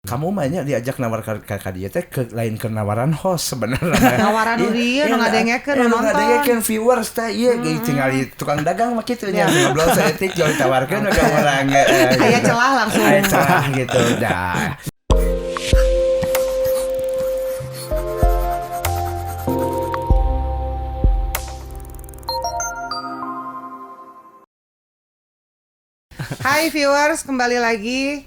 Kamu mainnya diajak nawar ka dia teh ke lain ke nawaran host sebenarnya. Nawaran dia nu ngadengekeun nonton. Ngadengekeun viewers teh ieu tinggali tukang dagang mah kitu nya ngobrol saeutik jol tawarkeun ka urang. Aya celah langsung. Aya celah gitu dah. Hai viewers, kembali lagi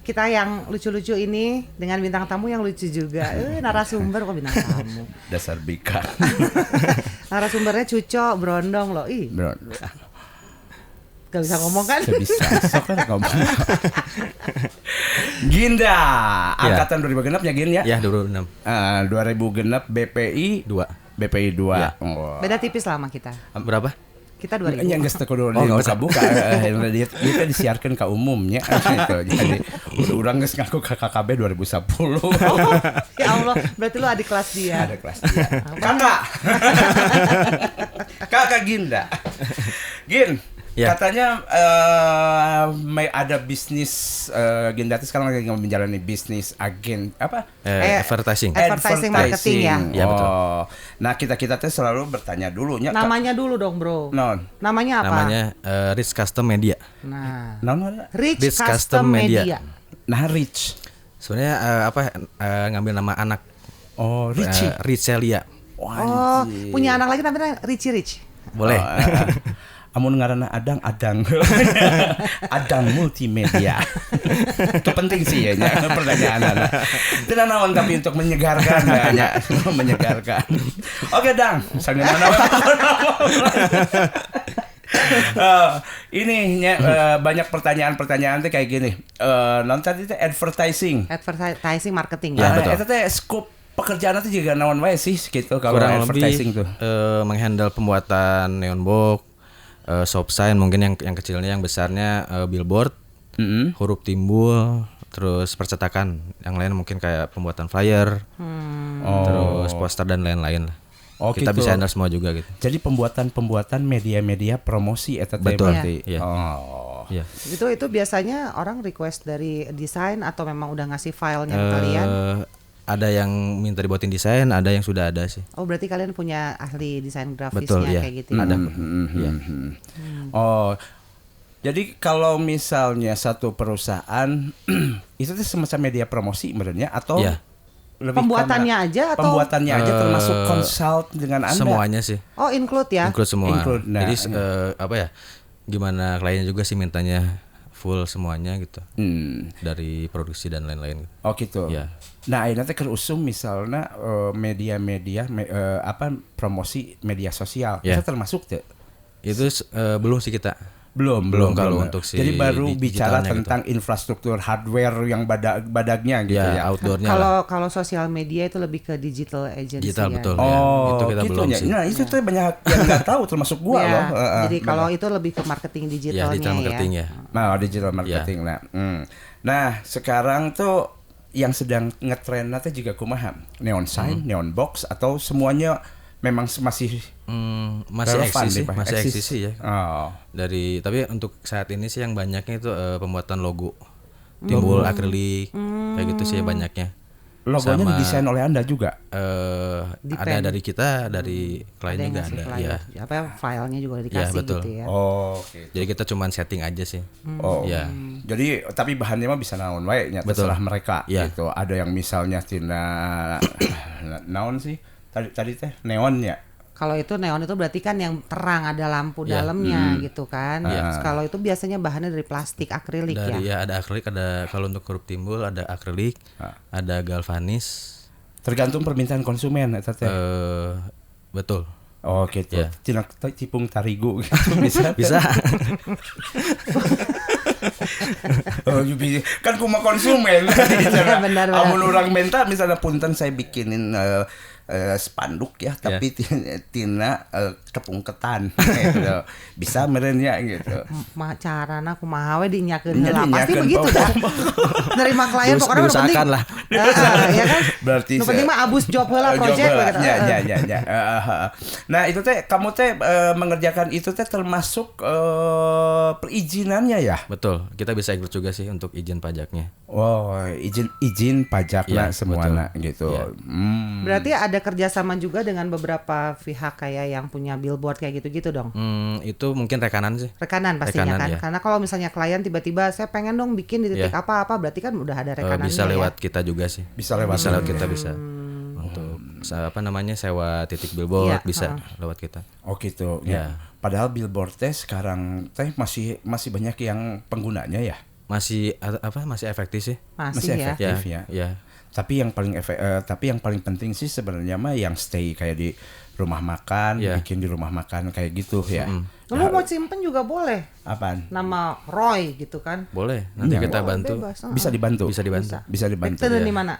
kita yang lucu-lucu ini dengan bintang tamu yang lucu juga. Narasumber kok bintang tamu. Dasar bika. Narasumbernya Cuco Brondong loh. Ih. Gak bisa ngomong kan? Bisa. Sok kan ngomong. Ginda, angkatan 2006 ya Gin ya? Ya 2006. 2006 BPI 2. BPI 2. Ya. Oh. Beda tipis lah sama kita. Berapa? Kita 2000. Yang geus teu kudu buka. dia disiarkeun ka umumnya gitu. Jadi urang geus ngaku ka KKB 2010. Ya Allah, berarti lu adik kelas dia. Ada kelas dia. Kakak. Kakak Ginda. Gin, ya. katanya ada bisnis Ginda itu sekarang lagi menjalani bisnis agen apa? Advertising. Advertising marketing ya. Ya, betul. Nah, kita tuh selalu bertanya dulu nya. Namanya dulu dong, Bro. Non. Namanya apa? Namanya Rich Custom Media. Nah, Non. Rich Rich Custom Custom Media. Media. Nah, Rich. Sebenarnya ngambil nama anak. Oh, Richie. Richelia. Oh, punya anak lagi namanya Richie Rich. Boleh. Amun ngaranna Adang. Adang multimedia. Itu penting sih ya pertanyaan. Tidak naon tapi untuk menyegarkan banyak menyegarkan. Oke, Dang. Sangat mana? Banyak pertanyaan tuh kayak gini. Nonton itu advertising Marketing ya. ya. Betul. Itu teh scope pekerjaan itu juga naon wae sih gitu kalau kurang advertising lebih, tuh. Menghandle pembuatan neon box, shop sign mungkin yang kecilnya, yang besarnya billboard, huruf timbul, terus percetakan. Yang lain mungkin kayak pembuatan flyer, terus poster dan lain-lain lah. Oh, kita gitu. bisa handle semua juga gitu. Jadi pembuatan media-media promosi eta teh Betul. berarti. Iya. Oh. Iya. Itu biasanya orang request dari desain atau memang udah ngasih filenya ke kalian? Ada yang minta dibuatin desain, ada yang sudah ada sih. Oh, berarti kalian punya ahli desain grafisnya. Betul, iya. Kayak gitu ya? Ada. Iya. Oh. Jadi kalau misalnya satu perusahaan itu tuh semacam media promosi sebenarnya atau Iya. lebih pembuatannya karena aja atau pembuatannya aja termasuk consult dengan Anda? Semuanya sih. Oh, include ya? Include semua. Include, nah, jadi apa ya? Gimana kliennya juga sih mintanya full semuanya gitu. Dari produksi dan lain-lain. Oh gitu. Ya. Nah, akhirnya teh keur usum misalnya media-media promosi media sosial. Ya. Itu termasuk tuh? Itu belum sih kita. Belum kalau untuk si jadi baru bicara digitalnya tentang infrastruktur hardware yang badagnya gitu ya. Outdoornya lah. Kalau sosial media itu lebih ke digital agency Digital ya. betul. Oh, Ya. Itu kita gitu belum ya. sih. Nah, itu tuh banyak yang nggak tahu termasuk gua Ya, loh. jadi kalau itu lebih ke marketing digitalnya digital marketing ya. Nah, digital marketing lah. Nah, sekarang tuh yang sedang ngetren nanti juga kumaha? Neon sign, neon box atau semuanya memang masih relevan eksis sih, nih, Pak? masih eksis sih ya. Oh. Tapi untuk saat ini sih yang banyaknya itu pembuatan logo, timbul akrilik, kayak gitu sih banyaknya. Logonya didesain oleh Anda juga? Ada dari kita, dari klien juga ada. Ya. Apa filenya juga udah dikasih betul. gitu ya. Oh, okay. Jadi kita cuman setting aja sih. Oh. Ya. Jadi tapi bahannya mah bisa naon wae nya terserah mereka gitu. Ada yang misalnya tina naon sih? Tadi teh neon ya. Kalau itu neon itu berarti kan yang terang, ada lampu dalamnya gitu kan. Kalau itu biasanya bahannya dari plastik akrilik ya. Ya ada akrilik, ada kalau untuk huruf timbul ada akrilik, ada galvanis. Tergantung permintaan konsumen eta teh. Betul. Oh gitu. Ya. Tina cipung tarigu gitu bisa. Bisa. Oh, kan kumaha konsumen. Benar. Amun urang minta misalnya punten saya bikinin spanduk ya, tapi tina kepungketan gitu. Bisa merenya gitu. Carana kumaha we dinyakeun Nya heula pasti dinyakeun begitu dah. Nerima klien pokoknya nu penting. Diusahakan lah. Ya kan? Berarti Nu penting mah abus job heula project begitu. Ya. Nah, itu teh kamu teh mengerjakan itu teh termasuk perizinannya ya? Betul, kita bisa ikut juga sih untuk izin pajaknya. Oh, izin pajaknya semuanya gitu. Ya. Berarti ada kerjasama juga dengan beberapa pihak kayak yang punya billboard kayak gitu-gitu dong. Itu mungkin rekanan sih. Rekanan pastinya Rekanan, kan. ya. Karena kalau misalnya klien tiba-tiba saya pengen dong bikin di titik Ya. apa-apa, berarti kan udah ada rekanannya Bisa lewat ya. kita juga sih. Bisa lewat kita bisa. Untuk sewa titik billboard Iya, bisa lewat kita. Oh gitu. Ya. Padahal billboard teh sekarang teh masih banyak yang penggunanya ya. Masih efektif sih. Masih ya. efektif ya. Ya. Tapi yang paling penting sih sebenarnya mah yang stay kayak di rumah makan, Ya. bikin di rumah makan kayak gitu ya. Lu mau simpen juga boleh. Apaan? Nama Roy gitu kan. Boleh, nanti kita bantu. Bebas, Bisa dibantu. Bisa dibantu. Itu di mana?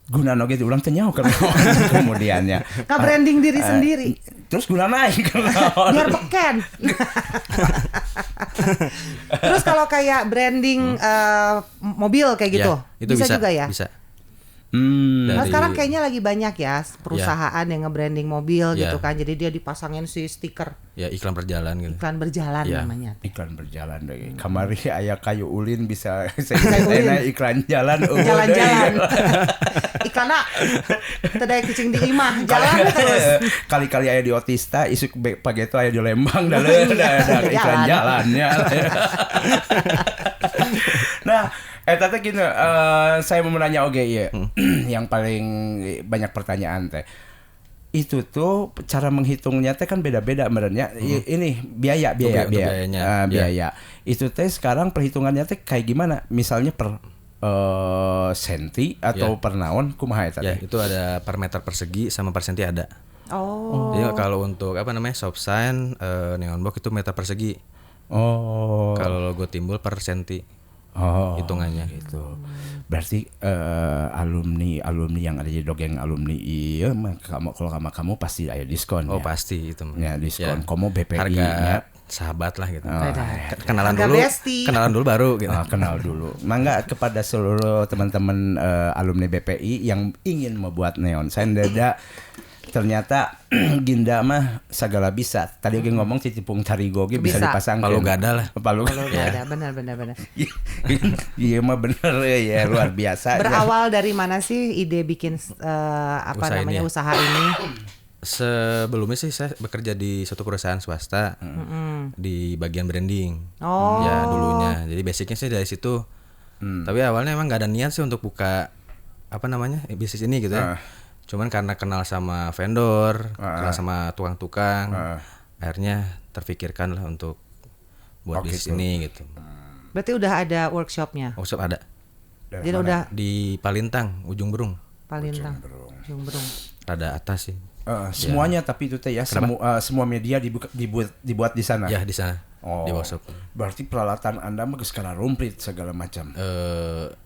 Guna oge ulang teh nyaho kan kemudiannya. Branding diri sendiri. Terus guna naik Biar beken. Terus kalau kayak branding mobil kayak gitu, Ya, itu bisa juga ya? Bisa. Nah, Dari- sekarang kayaknya lagi banyak ya perusahaan yang nge-branding mobil Ya. gitu kan. Jadi dia dipasangin si stiker Ya iklan berjalan gitu. iklan berjalan Ya. namanya. iklan berjalan deh. Kamari aya kayu ulin bisa ulin. iklan jalan Jalan-jalan. Iklanna teu daya kucing di imah, jalan terus. Kali-kali aya di Otista, isuk pageto aya di Lembang da iklan jalannya. Nah, teh gini, saya mau menanya oge ya. Yang paling banyak pertanyaan teh. Itu tuh cara menghitungnya teh kan beda-beda merenya. Ini biaya. Untuk biayanya. Biaya. Itu teh sekarang perhitungannya teh kayak gimana? Misalnya per senti atau per naon kumaha eta Ya, teh? itu ada per meter persegi sama per senti ada. Oh. Jadi kalau untuk stop sign, neon box itu meter persegi. Oh. Kalau logo timbul per senti. Oh, hitungannya gitu. Berarti alumni yang ada di Dogeng alumni iya mah kalau sama kamu pasti ada diskon Oh ya. pasti itu. Ya diskon. Ya. Kamu BPI Harga ya. sahabat lah gitu. Harga bestie. Kenalan dulu baru gitu. Kenal dulu. Mangga kepada seluruh teman-teman alumni BPI yang ingin membuat neon sign dada. Ternyata Ginda mah segala bisa. Tadi oge ngomong Cicipung Tarigo ge bisa dipasang. Palu gada lah. Palu Ada benar. Iya mah bener ya luar biasa. Berawal dari mana sih ide bikin usaha ini? Sebelumnya sih saya bekerja di suatu perusahaan swasta di bagian branding. Oh. Ya dulunya. Jadi basicnya sih dari situ. Tapi awalnya emang nggak ada niat sih untuk buka bisnis ini gitu ya. Cuman karena kenal sama vendor, kenal sama tukang-tukang, akhirnya terfikirkan lah untuk buat bisnis ini gitu. Berarti udah ada workshopnya? Workshop ada. Jadi udah Di Palintang, Ujung Berung. Palintang, Ujung Berung. Rada atas sih. Semuanya tapi itu teh ya semua media dibuat di sana. Ya di sana. Oh. Di workshop. Berarti peralatan Anda mah geus kana rumplit segala macam.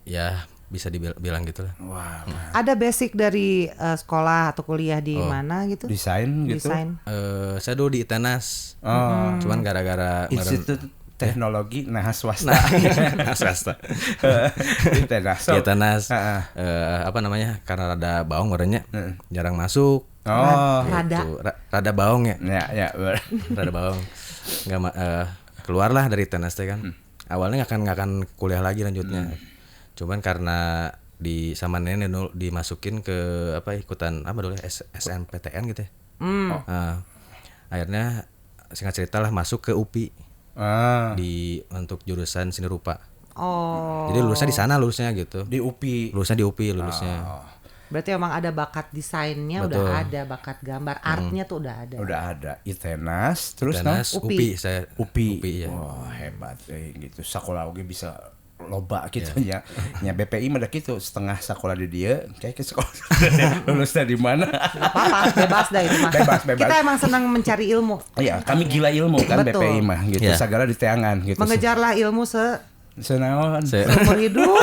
Ya bisa dibilang gitu lah. Wah. Ada basic dari sekolah atau kuliah di mana gitu? Desain gitu. Saya dulu di ITENAS. Cuman gara-gara Institut Teknologi Nahas Swasta. swasta. ITENAS. Di ITENAS. Karena rada baong orangnya jarang masuk. Oh. Rada baong ya. Ya. Rada baong. Keluarlah dari ITENAS teh kan. Awalnya nggak akan kuliah lagi lanjutnya. Cuman karena sama nenek dulu dimasukin ke ikutan dulu SNPTN gitu ya. Akhirnya singkat cerita lah masuk ke UPI untuk jurusan seni rupa. Oh. Jadi lulusnya di sana gitu. Di UPI. Lulusnya. Berarti emang ada bakat desainnya. Betul. Udah ada bakat gambar, artnya tuh udah ada. Udah ada ITENAS terus ITENAS, UPI saya. UPI ya. Wah, hebat gitu. Sakola oge bisa loba gitu nya. Nya BPI mah da kitu setengah sakola di dieu kayak ke sekolah. Lulusnya di mana? Gak apa-apa, bebas dah itu mah. Bebas. Kita emang senang mencari ilmu. Iya, kami gila ilmu kan. Betul. BPI mah gitu. Ya. Sagala di teangan gitu. Mengejarlah ilmu senaon. seumur hidup.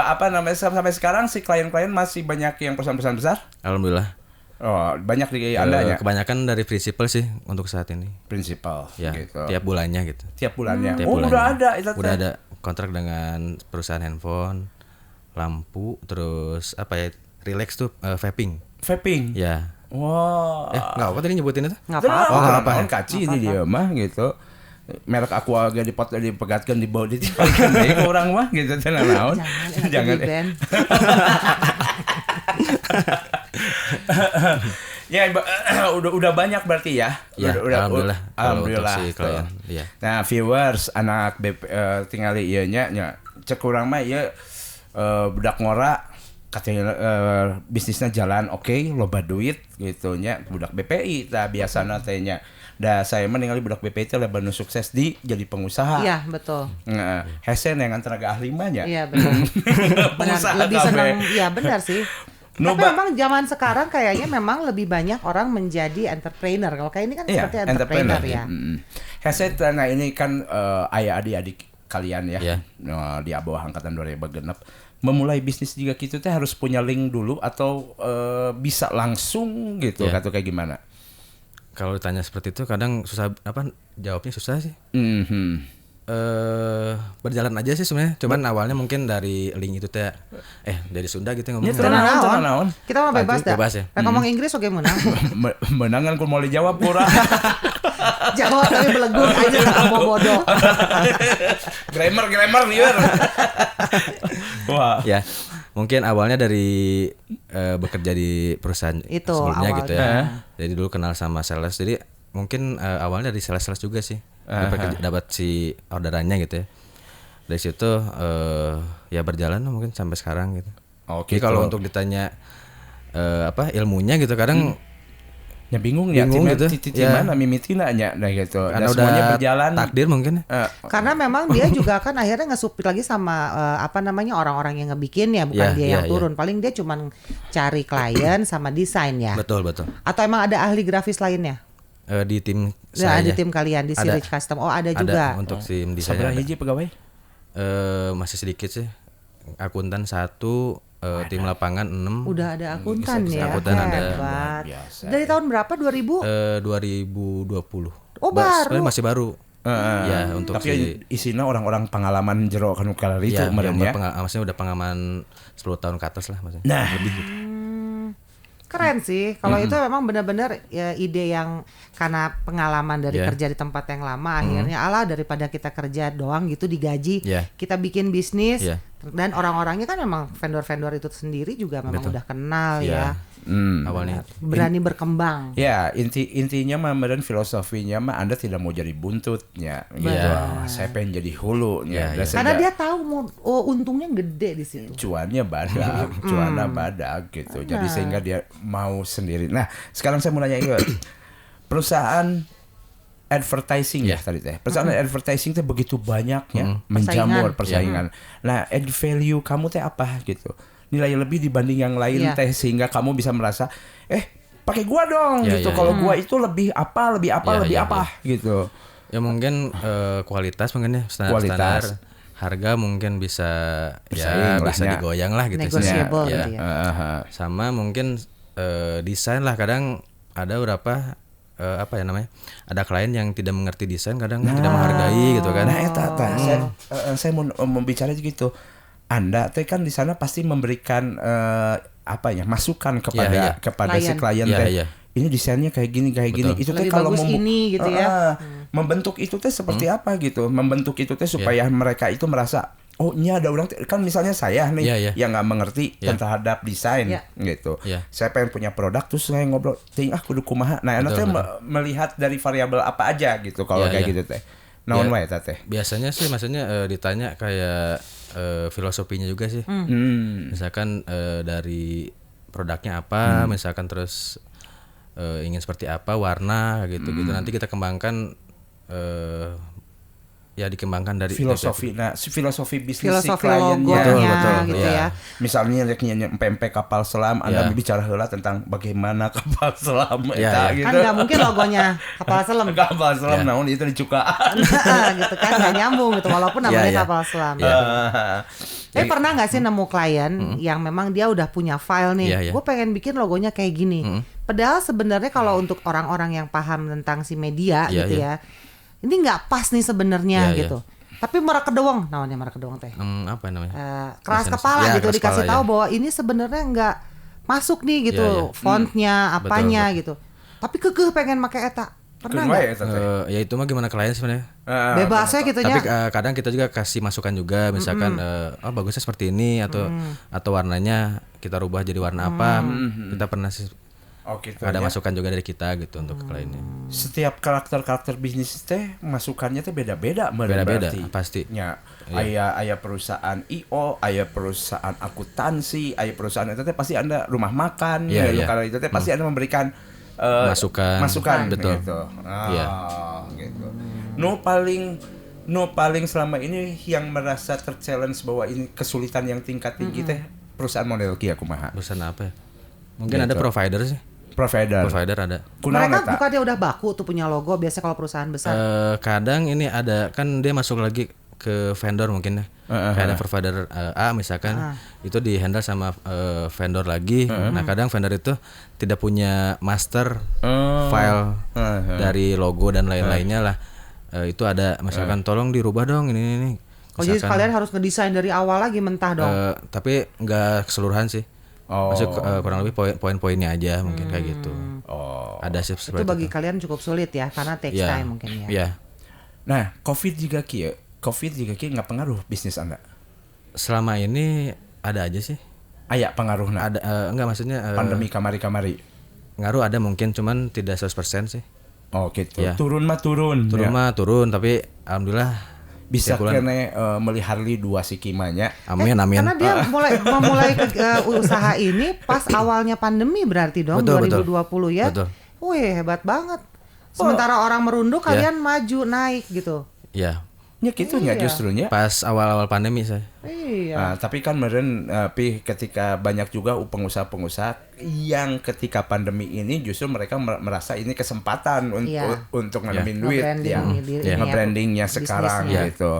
Apa namanya sampai sekarang si klien-klien masih banyak yang perusahaan-perusahaan besar? Alhamdulillah. Oh, banyak di Anda ya? Kebanyakan dari prinsipal sih untuk saat ini. Prinsipal Ya, gitu. tiap bulannya gitu. Tiap bulannya. Tiap Oh, bulannya. udah ada itu. Udah ada kontrak dengan perusahaan handphone, lampu, terus apa ya? Relax tuh vaping. Vaping. Ya. Wah. Enggak apa tadi nyebutin itu? Nggak apa-apa. Oh, nggak apa-apa. kaci ini dia mah gitu. Merek aku agak dipegatkan di bawah ditimbalikan deh ke orang mah gitu tenang naon. Jangan band. Ya udah banyak berarti ya. Ya, alhamdulillah. Alhamdulillah. Kalau untuk si klien, iya. Nah, viewers anak BP tinggal ieu nya cek urang mah ieu budak ngora katanya bisnisnya jalan oke, loba duit gitu nya budak BPI tah biasana teh nya. Da saya mah ningali budak BPI teh loba nu sukses di jadi pengusaha. Iya, betul. Hesen yang tenaga ahli mah nya. Iya, benar. Pengusaha lebih kabeh. senang, iya benar sih. Tapi memang zaman sekarang kayaknya memang lebih banyak orang menjadi entrepreneur. Kalau kayak ini kan seperti entrepreneur ya. Hesen nah ini kan ayah adik-adik kalian ya. Yeah. Di bawah angkatan 2006 memulai bisnis juga gitu teh harus punya link dulu atau bisa langsung gitu atau kayak gimana? Kalau ditanya seperti itu kadang susah jawabnya susah sih. Berjalan aja sih sebenarnya. Cuman awalnya mungkin dari link itu teh dari Sunda gitu ngomongnya. Tenang naon. Kita mau bebas dah. Bebas ya. Ngomong Inggris oke menang. Menangan kun mau dijawab kurang. Jawab tapi belegur aja kamu bodoh. grammar liar. Wah. Ya. Mungkin awalnya dari bekerja di perusahaan itu sebelumnya awalnya. gitu ya. Jadi dulu kenal sama sales. Jadi mungkin awalnya dari sales juga sih. Dapat si orderannya gitu ya. Dari situ ya berjalan mungkin sampai sekarang gitu. Oke. Jadi kalau untuk ditanya ilmunya gitu kadang ya bingung ya gitu. Mana mimitina nya nah gitu. Karena semuanya udah berjalan takdir mungkin. Karena memang dia juga kan akhirnya ngesupir lagi sama orang-orang yang ngebikin ya, bukan dia yang turun. Paling dia cuma cari klien sama desain ya. Betul. Atau emang ada ahli grafis lainnya? Di tim Nah, saya. di tim kalian di Sirich Custom. Oh, ada juga. Untuk tim desain. Seberapa hiji pegawai? Masih sedikit sih. Akuntan 1, tim lapangan 6. Udah ada akuntan ya. Akuntan ada. Hebat. Dari tahun berapa? 2000? 2020. Oh, baru. Sebenarnya masih baru. Ya, untuk tapi isinya orang-orang pengalaman jero kan kala itu kemarin ya. Maksudnya udah pengalaman 10 tahun ke atas lah maksudnya. Nah, lebih gitu. Keren sih. Kalau itu memang benar-benar ya, ide yang karena pengalaman dari kerja di tempat yang lama akhirnya daripada kita kerja doang gitu digaji, kita bikin bisnis dan orang-orangnya kan memang vendor-vendor itu sendiri juga memang udah kenal ya. Awalnya berani berkembang. Ya, intinya mah dan filosofinya mah Anda tidak mau jadi buntutnya gitu. Saya pengen jadi hulunya. Karena dia tahu untungnya gede di situ. Cuannya badak gitu. Jadi sehingga dia mau sendiri. Nah, sekarang saya mau nanya ini. Perusahaan advertising ya tadi teh. Perusahaan advertising teh begitu banyaknya menjamur persaingan. Nah, add value kamu teh apa gitu? Nilai lebih dibanding yang lain teh sehingga kamu bisa merasa pakai gua dong gitu. Kalau gua itu lebih apa gitu. Ya mungkin kualitas mungkin ya standar. Harga mungkin bisa digoyang lah gitu. Negotiable gitu ya. Sama mungkin desain lah, kadang ada beberapa ada klien yang tidak mengerti desain, kadang tidak menghargai gitu kan. Saya mau bicara gitu. Anda teh kan di sana pasti memberikan masukan kepada si klien teh. Ini desainnya kayak gini. Itu teh kalau ini gitu ya. Membentuk itu teh seperti apa gitu. Membentuk itu teh supaya mereka itu merasa ini ada orang kan misalnya saya nih yang nggak mengerti terhadap desain gitu. Saya pengen punya produk terus saya ngobrol, kudu kumaha. Nah, Anda teh melihat dari variabel apa aja gitu kalau kayak gitu teh. Naon wae teh? Biasanya sih maksudnya ditanya kayak filosofinya juga sih. Misalkan dari produknya apa, misalkan terus ingin seperti apa, warna gitu. Nanti kita kembangkan ya dikembangkan dari filosofi bisnis filosofi kliennya. logonya gitu ya. Misalnya reknya pempek kapal selam, Anda bicara heula tentang bagaimana kapal selam eta gitu. Kan nggak mungkin logonya kapal selam. Kapal selam naon itu dicukaan. Gitu kan nggak nyambung gitu walaupun namanya kapal selam. Tapi pernah nggak sih nemu klien yang memang dia udah punya file nih, gue pengen bikin logonya kayak gini. Padahal sebenarnya kalau untuk orang-orang yang paham tentang si media gitu ya, ini nggak pas nih sebenarnya gitu. Tapi mereka doang, namanya mereka doang teh. Apa namanya? Keras kepala gitu, dikasih tahu bahwa ini sebenarnya nggak masuk nih gitu, fontnya, apanya gitu. Tapi kekeh pengen pakai eta. Pernah nggak? Ya itu mah gimana klien sebenarnya. Bebas ya gitu. Tapi kadang kita juga kasih masukan juga, misalkan bagusnya seperti ini atau warnanya kita rubah jadi warna apa. Kita pernah sih. Gitu, ada masukan juga dari kita gitu untuk kliennya. Setiap karakter bisnis teh masukannya teh beda-beda pasti. Ya, aya perusahaan IO, aya perusahaan akuntansi, aya perusahaan itu teh pasti Anda rumah makan, karena itu teh pasti Anda memberikan masukan betul. Gitu. Gitu. No paling selama ini yang merasa terchallenge bahwa ini kesulitan yang tingkat tinggi teh perusahaan model kia kumaha? Perusahaan apa ya? Mungkin ada provider sih. Provider ada. Mereka bukannya udah baku tuh punya logo biasa kalau perusahaan besar. Kadang ini ada kan dia masuk lagi ke vendor mungkin ya. Kayak ada provider A misalkan itu di handle sama vendor lagi. Nah kadang vendor itu tidak punya master file dari logo dan lain-lainnya lah. Itu ada misalkan tolong dirubah dong ini. Jadi kalian harus ngedesain dari awal lagi mentah dong. Tapi nggak keseluruhan sih. Masuk kurang lebih poin-poinnya aja mungkin kayak gitu. Ada sih itu bagi kalian cukup sulit ya karena takes time mungkin ya. Iya. Nah, COVID juga nggak pengaruh bisnis Anda? Selama ini ada aja sih. Aya pengaruhna? Ada enggak maksudnya pandemi kamari. Ngaruh ada mungkin cuman tidak 100% sih. Oh gitu. Ya. Turun tapi alhamdulillah bisa kene melihat 2 si kimanya. Amin. Karena dia memulai usaha ini pas awalnya pandemi berarti dong. Betul, 2020 ya. Betul. Wih, hebat banget. Sementara orang merunduk kalian maju naik gitu. Iya. Ya gitunya justrunya. Pas awal-awal pandemi saya. Iya. Tapi kan meren ketika banyak juga pengusaha-pengusaha yang ketika pandemi ini justru mereka merasa ini kesempatan untuk ngalamin duit nge-brandingnya sekarang gitu.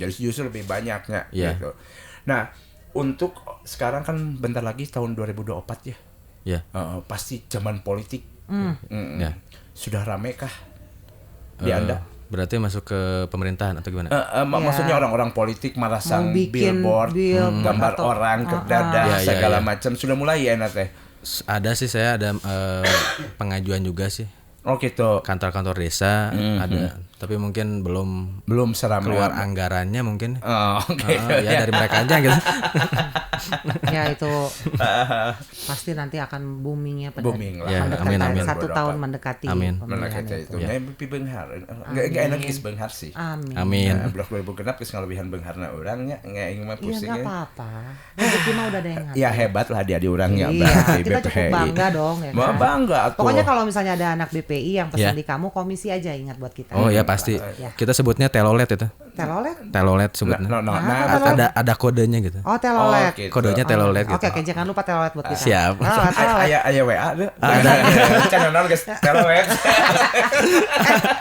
Jadi justru lebih banyaknya gitu. Nah, untuk sekarang kan bentar lagi tahun 2024 ya. Iya. Pasti zaman politik. Sudah rame kah di Anda? Berarti masuk ke pemerintahan atau gimana? Maksudnya orang-orang politik marasang billboard, gambar orang ke dada segala macam sudah mulai ya teh. Ada sih saya ada pengajuan juga sih. Oh gitu. Kantor-kantor desa ada, tapi mungkin belum seram keluar anggarannya mungkin. Ya dari mereka aja gitu. Ya itu pasti nanti akan boomingnya pada amin. 1 tahun mendekati. Amin. Mendekati itu. Ya pipi beunghar. Enggak enak geus beunghar sih. Amin. Blok 2000 genap geus ngalebihan beungharna urang nya ingin mah pusing. Ya enggak apa-apa. Rezeki mah udah ada yang ngatur. Ya hebat lah dia di urangnya berarti. Kita cukup bangga dong ya kan. Bangga tuh. Pokoknya kalau misalnya ada anak BPI yang pesan di kamu komisi aja ingat buat kita. Oh ya pasti. Kita sebutnya telolet itu. Telolet sebutnya. Ada kodenya gitu. Oh telolet. Kodenya telolet gitu. Oke, jangan lupa telolet buat kita. Siap. Aya WA deh. Channel guys, telolet.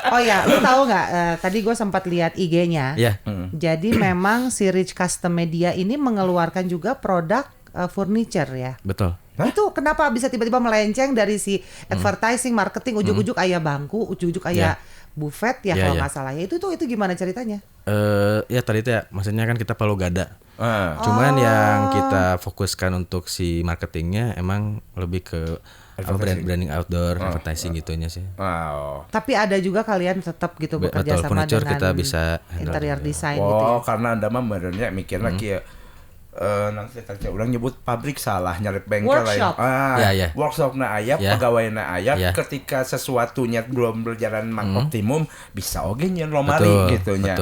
Oh ya, lu tahu nggak? Tadi gue sempat lihat IG-nya. Jadi memang si Rich Custom Media ini mengeluarkan juga produk furniture ya. Betul. Itu kenapa bisa tiba-tiba melenceng dari si advertising, marketing, ujuk-ujuk aya bangku, ujuk-ujuk aya buffet ya kalau nggak salah ya. Itu gimana ceritanya? Ya tadi itu ya, maksudnya kan kita perlu gada. Cuman yang kita fokuskan untuk si marketingnya emang lebih ke branding outdoor, advertising gitunya sih. Tapi ada juga kalian tetap gitu bekerja sama furniture dengan kita bisa interior design gitu ya. Karena Anda mah merenya mikirnya kieu nanti kita orang nyebut pabrik salah nyari bengkel workshop. Workshopna aya, pegawainya aya. Ketika sesuatunya belum berjalan optimum, bisa oge nyen lomari gitu nya.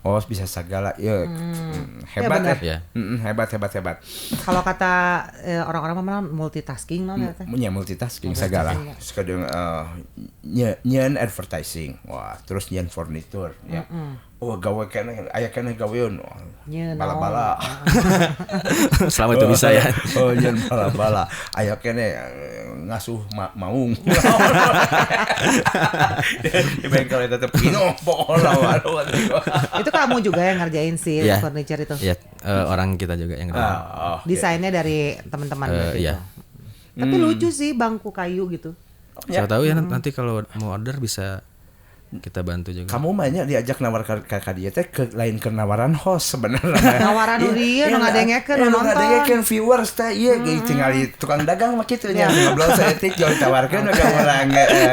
Oh bisa segala ya hebat ya. Hebat. Kalau kata orang-orang memang multitasking multitasking segala. Sekadang nyen advertising. Wah, terus nyen furniture ya. gawe kene aya kene gaweun Nyeun, bala-bala. Selama itu bisa ya. Yen bala-bala aya kene ngasuh maung. Di bengkel eta teh pino pola. Itu kamu juga yang ngerjain sih Iya. furniture itu. Iya, orang kita juga yang Desainnya dari teman-teman berarti iya. itu. Tapi lucu sih bangku kayu gitu. Siapa tahu ya nanti kalau mau order bisa kita bantu juga. Kamu banyak diajak nawar ka dia teh ke lain ke nawaran host sebenarnya. Nawaran dia nu ngadengekeun nu nonton. Ngadengekeun viewers teh ieu tinggal tukang dagang mah kitu nya. Ngobrol saeutik jauh ditawarkeun ka urang.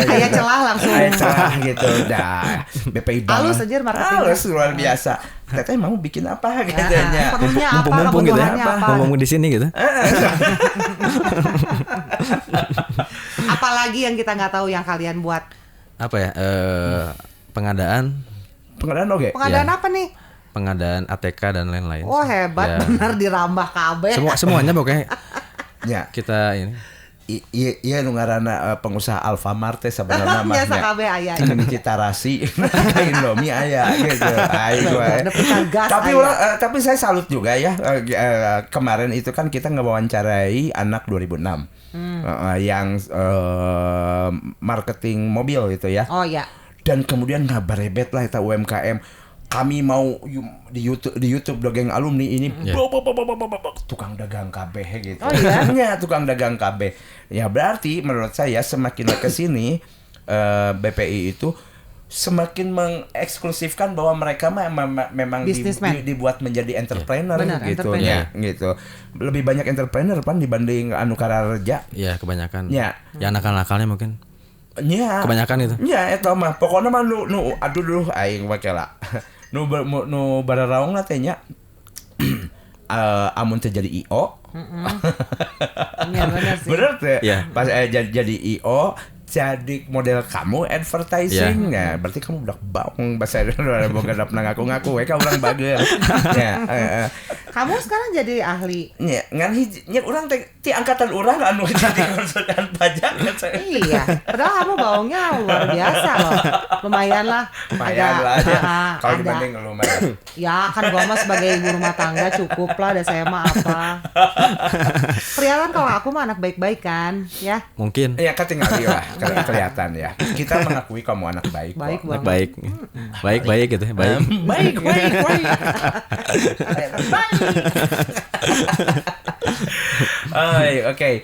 Aya celah langsung. Aya celah gitu. Dah BPI Bank. Halus aja marketing. Halus luar biasa. Teteh mau bikin apa katanya. Perlunya apa? Mumpung gitu ya. Kebutuhannya apa? Mumpung di sini gitu. Apalagi yang kita nggak tahu yang kalian buat? Apa ya? Pengadaan oke. Pengadaan apa nih? Pengadaan ATK dan lain-lain. Oh hebat, benar dirambah KB. Semuanya pokoknya. Ya. Kita ini. Iya nu ngaranna pengusaha Alfamart teh sebenarnya mah. Biasa KB aya. Ini kita rasi, Indomie aya gitu. Tapi saya salut juga ya. Kemarin itu kan kita ngewawancarai anak 2006. Yang marketing mobil gitu ya. Oh ya. Dan kemudian ngabarebet lah eta UMKM. Kami mau di YouTube Dogeng Alumni ini tukang dagang KB gitu. Oh iya? Ya, tukang dagang KB. Ya berarti menurut saya semakin ke sini BPI itu semakin mengeksklusifkan bahwa mereka memang dibuat menjadi entrepreneur gitu ya, gitu. Lebih banyak entrepreneur pan dibanding anu karareja. Iya, kebanyakan. Ya nakal-nakalnya mungkin. Ya. Kebanyakan itu. Ya, eta mah pokoknya mah nu aduh dulu aing make lah. Nu bararaong teh nya amun teh jadi IO. Iya benar sih. Bener teh. Yeah. Pas jadi IO jadi model kamu advertising ya berarti kamu udah baung bahasa Indonesia boga dapna ngaku-ngaku we ka urang bageun. Ya, Kamu sekarang jadi ahli. Nya ngan hiji urang teh ti angkatan urang anu jadi konsultan pajak. Iya, padahal kamu baungnya luar biasa loh. Lumayan lah. Kalau dibanding lumayan. Ya kan gua mah sebagai ibu rumah tangga cukup lah, ada saya mah apa. Kelihatan kalau aku mah anak baik-baik kan, ya. Mungkin. Iya kan tinggal dia lah. Kelihatan ya. Kita mengakui kamu anak baik. Baik kok. banget. Baik gitu ya. Baik. Baik. Oke.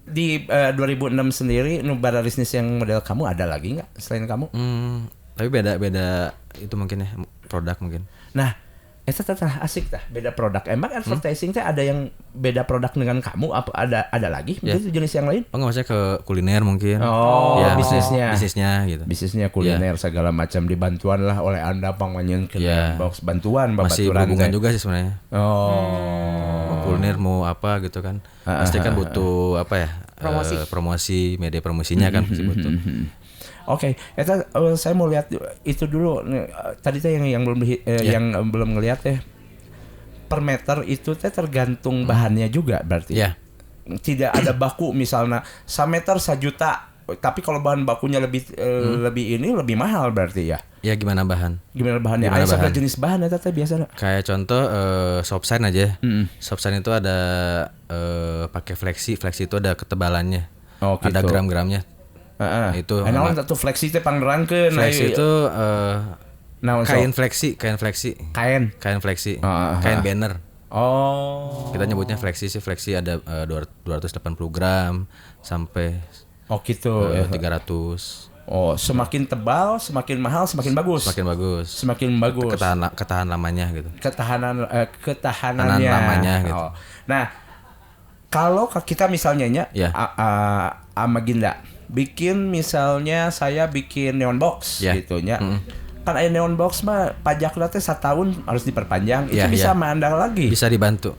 Di 2006 sendiri nubara bisnis yang model kamu ada lagi nggak selain kamu? Tapi beda itu mungkin ya, produk mungkin. Nah, itu asik tah beda produk. Emang advertising teh ada yang beda produk dengan kamu apa ada lagi itu jenis yang lain? Oh, enggak, maksudnya ke kuliner mungkin. Ya, bisnisnya gitu. Bisnisnya kuliner segala macam dibantuan lah oleh Anda pangwanyeun ke box bantuan masih berhubungan juga sih sebenarnya. Kuliner mau apa gitu kan. Pasti kan butuh apa ya? Promosi media promosinya kan pasti butuh. Oke, eta saya mau lihat itu dulu. Tadi teh yang belum ngelihat teh per meter itu teh tergantung bahannya juga berarti. Iya. Tidak ada baku misalnya 1 meter 1 juta. Tapi kalau bahan bakunya lebih lebih mahal berarti ya. Ya gimana bahan? Gimana bahannya? Ada jenis bahan eta teh biasanya. Kayak contoh Shopsign aja. Shopsign itu ada pakai fleksi itu ada ketebalannya. Oh, gitu. Ada gram-gramnya. Itu naon satu fleksi teh pangrangkeun. Fleksi itu kain fleksi. Kain fleksi. Kain banner. Oh. Kita nyebutnya fleksi sih. Fleksi ada 280 gram sampai gitu. 300. Oh, semakin tebal, semakin mahal, semakin bagus. Semakin bagus. Ketahan lamanya gitu. Ketahanannya lamanya gitu. Oh. Nah, kalau kita misalnya Amaginda bikin misalnya saya bikin neon box gitu nya. Kan ada neon box mah pajakna teh 1 tahun harus diperpanjang. Itu bisa mandang lagi. Bisa dibantu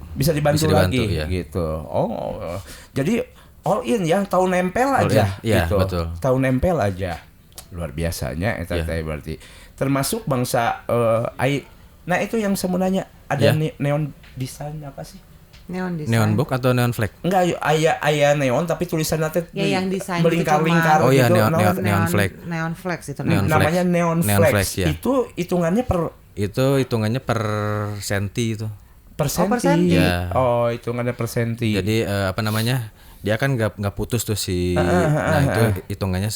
lagi gitu. Oh. Jadi all in ya, tahu nempel aja gitu. Betul. Tahu nempel aja. Luar biasanya eta teh berarti. Termasuk bangsa nah itu yang sebenarnya ada neon desain apa sih? Neon box atau neon flag? Enggak, aya neon tapi tulisannya teh yang desain melingkar-lingkar gitu. Oh iya, gitu. neon flag. Neon flag itu namanya neon flag. Ya. Itu hitungannya per senti itu. Per senti. Ya. Oh, hitungannya per senti. Jadi dia kan nggak putus tuh nah itu hitungannya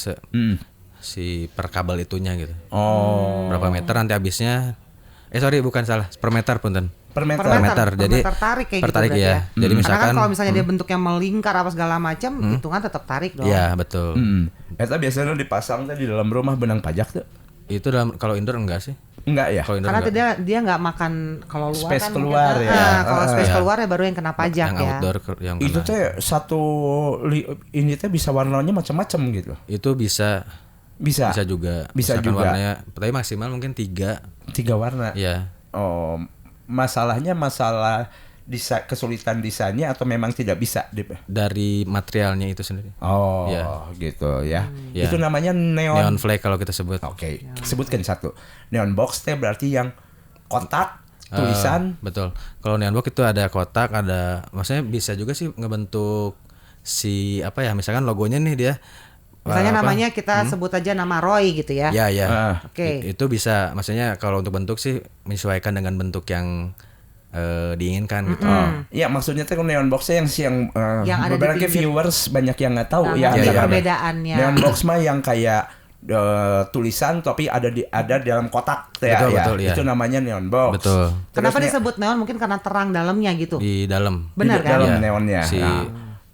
si per kabel itunya gitu. Oh. Berapa meter nanti habisnya? Bukan salah, per meter punten. Per meter. Jadi tarik kayak per tarik gitu ya. Jadi misalkan kalau misalnya dia bentuknya melingkar apa segala macam, hitungan tetap tarik dong. Iya, betul. Eta biasanya dipasang di dalam rumah benang pajak tuh. Itu kalau indoor enggak sih? Enggak ya? Karena dia nggak makan kalau luar space kan keluar mungkin, ya. Kalau space keluar ya baru yang kena pajak yang ya. Outdoor yang itu teh ini teh bisa warnanya macam-macam gitu. Itu bisa juga. Bisa misalkan juga. Warnanya, tapi maksimal mungkin 3 warna. Iya. Oh, masalah kesulitan desainnya atau memang tidak bisa dari materialnya itu sendiri. Oh, ya. Gitu ya. Ya. Itu namanya neon flag kalau kita sebut. Oke. Sebutkan satu. Neon box teh berarti yang kotak tulisan. Betul. Kalau neon box itu ada kotak, maksudnya bisa juga sih ngebentuk misalkan logonya nih dia. Misalnya namanya kita sebut aja nama Roy gitu ya. Iya. Oke. Itu bisa, maksudnya kalau untuk bentuk sih menyesuaikan dengan bentuk yang diinginkan gitu. Iya, maksudnya tuh neon boxnya yang ada beberapa viewers banyak yang nggak tahu ya. Perbedaannya. Neon box mah yang kayak tulisan tapi ada dalam kotak betul, ya. Itu namanya neon box. Betul. Kenapa disebut neon? Mungkin karena terang dalamnya gitu. Di dalam. Benar kan? Dalam neonnya. Nah,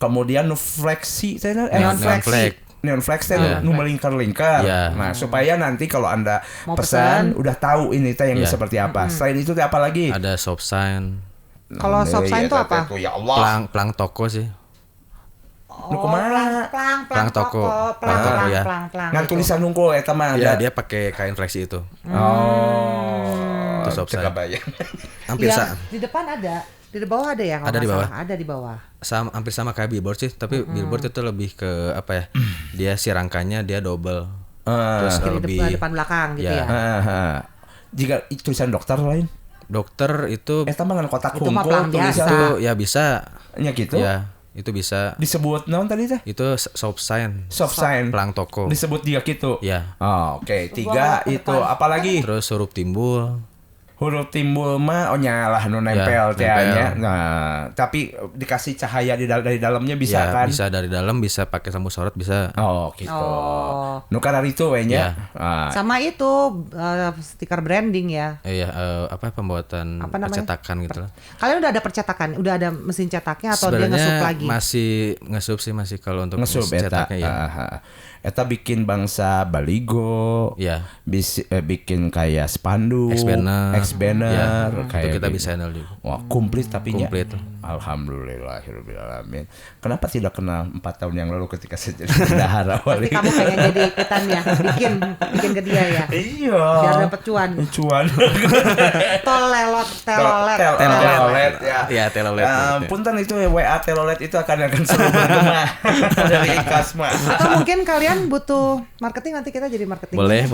kemudian flexi neon flag. Neon flex teh nu melingkar-lingkar. Nah, supaya nanti kalau Anda pesan udah tahu ini teh yang seperti apa. Selain itu teh apa lagi? Ada shop sign. Kalau shop sign itu apa? Ya Allah. Plang toko sih. Plang toko ya. Ngan tulisan nungkul eta mah. Ya, dia pakai kain fleksi itu. Oh. Itu shop sign. Hampir di depan ada. Di bawah ada ya? Ada di bawah. Ada di bawah. Hampir sama kayak billboard sih, tapi billboard itu lebih ke apa ya? Dia si rangkanya dia double. Terus lebih depan belakang gitu ya. Jika tulisan dokter lain? Dokter itu eta mah kotak hungkul tulisan itu ya bisa. Nya gitu. Ya, itu bisa. Disebut naon tadi teh? Itu shop sign. Shop sign. Plang toko. Disebut dia gitu. Ya. Oh, oke. 3 itu apalagi? Terus huruf timbul. Huruf timbul mah nyalah nu nempel nya. Nah, tapi dikasih cahaya dari dalamnya bisa kan? Bisa dari dalam, bisa pakai lampu sorot bisa. Oh, gitu. Nu karar itu we nya. Sama itu stiker branding ya. Iya, pembuatan percetakan gitu lah. Kalian udah ada percetakan? Udah ada mesin cetaknya atau dia ngesup lagi? Masih ngesup sih kalau untuk mesin cetaknya ya. Eta bikin bangsa baligo, bikin kayak spanduk, X-banner, kayak kita bisa handle juga. Wah, komplit tapi komplit. Alhamdulillahirobbilalamin. Kenapa tidak kena 4 tahun yang lalu ketika saya jadi bendahara wali? Kamu kayak jadi ikutan ya, bikin ke dia ya. Iya. Biar dapat cuan. Telolet ya. Iya, telolet. Punten itu WA telolet itu akan seru bergema dari Kasma. Atau mungkin kalian butuh marketing, nanti kita jadi marketing. Boleh.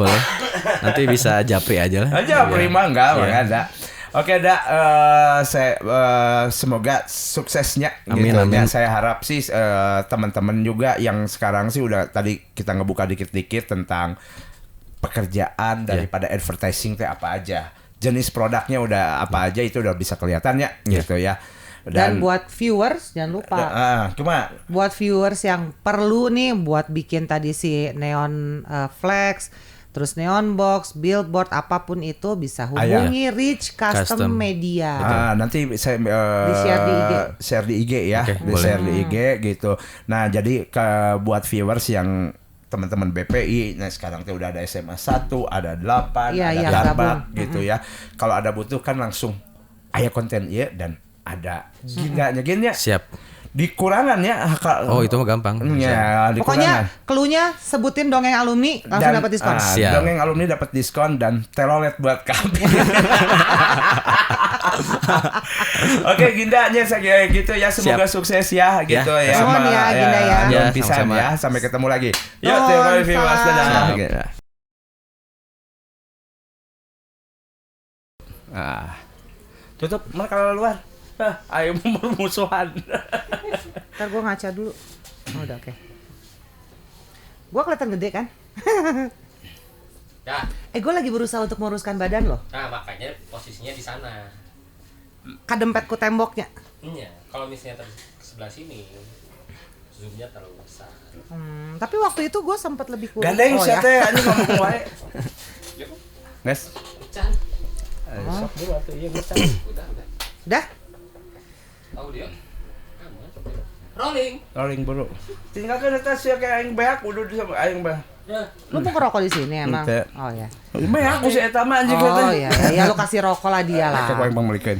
Nanti bisa japri aja lah. Japri mah enggak ada. Oke, semoga suksesnya. Amin. Saya harap sih teman-teman juga yang sekarang sih udah tadi kita ngebuka dikit-dikit tentang pekerjaan daripada advertising teh apa aja. Jenis produknya udah apa aja itu udah bisa kelihatan ya gitu ya. Dan buat viewers jangan lupa. Buat viewers yang perlu nih buat bikin tadi si neon flex, terus neon box, billboard, apapun itu bisa hubungi Rich Custom Media. Nanti saya share di IG ya, share di IG gitu. Nah, jadi buat viewers yang teman-teman BPI, nah sekarang tuh udah ada SMA 1, ada 8, ada Darbat gitu ya. Kalau ada butuh kan langsung aya konten dan ada gini ya. Siap. Dikurangan ya. Oh, itu mah gampang. Ya, pokoknya cluenya sebutin dongeng alumni langsung dapat diskon. Dongeng alumni dapat diskon dan telolet buat kami. Oke, Gindanya saya gitu ya, semoga sukses ya gitu ya. Sama ya Ginda ya. Pisan ya, sampai ketemu lagi. Yuk, terima kasih Mas. Dadah. Tutup, mana kalau luar? Ayo bermusuhan. Ntar gue ngaca dulu. Oh, udah oke. Gue kelihatan gede kan? Ya. Gue lagi berusaha untuk meluruskan badan loh. Nah, makanya posisinya di sana. Kadempet ku temboknya. Iya, kalau misalnya ke sebelah sini, zoomnya terlalu besar. Tapi waktu itu gue sempat lebih kurus. Gandeng oh, siapa ya? ya? Ini ngomong wae. Guys. Pecan. Sok dulu atuh ieu geus. Udah. Udah? Tahu dia. Rolling. Rolling bro. Tinggalkan eta sia kayak aing beak udah di sama aing bah. Lu mau ngerokok di sini emang? Ente. Oh ya. Beak aku si eta mah anjing Oh iya, ya lu kasih rokok lah dia lah. Cek aing bang melikeun.